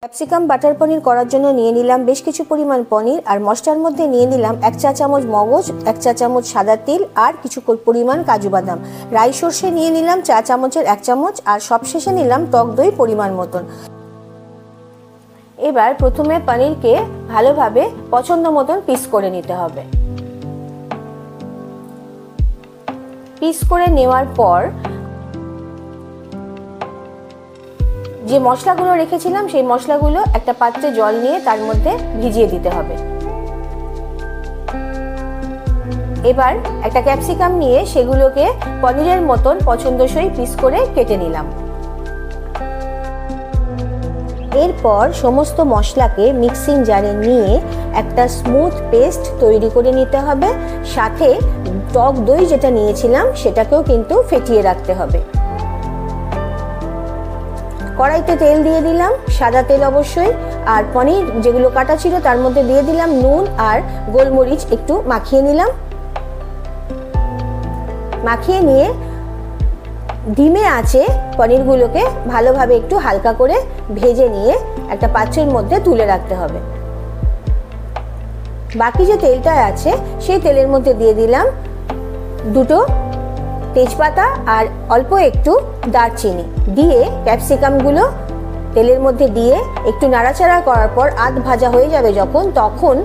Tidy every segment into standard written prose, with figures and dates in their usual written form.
Capsicum butter পনির করার জন্য নিয়ে নিলাম বেশ কিছু পরিমাণ পনির আর মশলার মধ্যে নিয়ে নিলাম 1 চা চামচ মগজ, 1 চা চামচ সাদা তিল আর কিছু পরিমাণ কাজু বাদাম। রাই সর্ষে নিয়ে নিলাম চা চামচের 1 চামচ আর সবশেষে নিলাম টক দই পরিমাণ মতন। এবার প্রথমে পনিরকে ভালোভাবে পছন্দ মতন পিস করে নিতে হবে। পিস করে নেওয়ার পর যে মশলাগুলো রেখেছিলাম সেই মশলাগুলো একটা পাত্রে জল নিয়ে তার মধ্যে ভিজিয়ে দিতে হবে। এবার একটা ক্যাপসিকাম নিয়ে সেগুলোকে পনিরের মতন পছন্দসই পিস করে কেটে নিলাম। এরপর সমস্ত মশলাকে মিক্সিং জারে নিয়ে একটা স্মুথ পেস্ট তৈরি করে নিতে হবে। সাথে টক দই যেটা নিয়েছিলাম সেটাকেও কিন্তু ফেটিয়ে রাখতে হবে। কড়াইতে তেল দিয়ে দিলাম, সাদা তেল অবশ্যই, আর পনির যেগুলো কাটা ছিল তার মধ্যে দিয়ে দিলাম নুন আর গোলমরিচ একটু মাখিয়ে নিলাম। মাখিয়ে নিয়ে ডিমে আঁচে পনিরগুলোকে ভালোভাবে একটু হালকা করে ভেজে নিয়ে একটা পাত্রের মধ্যে তুলে রাখতে হবে। বাকি যে তেলটা আছে সেই তেলের মধ্যে দিয়ে দিলাম দুটো তেজপাতা আর অল্প একটু দারচিনি দিয়ে ক্যাপসিকামগুলো তেলের মধ্যে দিয়ে একটু নাড়াচাড়া করার পর আধ ভাজা হয়ে যাবে তখন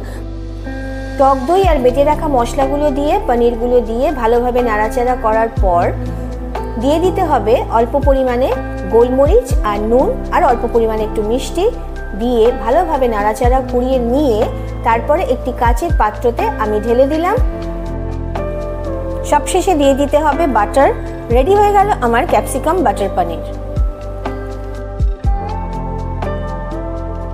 টক দই আর বেটে রাখা মশলাগুলো দিয়ে পনিরগুলো দিয়ে ভালোভাবে নাড়াচাড়া করার পর দিয়ে দিতে হবে অল্প পরিমাণে গোলমরিচ আর নুন আর অল্প পরিমাণে একটু মিষ্টি দিয়ে ভালোভাবে নাড়াচাড়া করিয়ে নিয়ে তারপরে একটি কাচের পাত্রতে আমি ঢেলে দিলাম। সবশেষে দিয়ে দিতে হবে বাটার। রেডি হয়ে গেল আমার ক্যাপসিকাম বাটার পনির।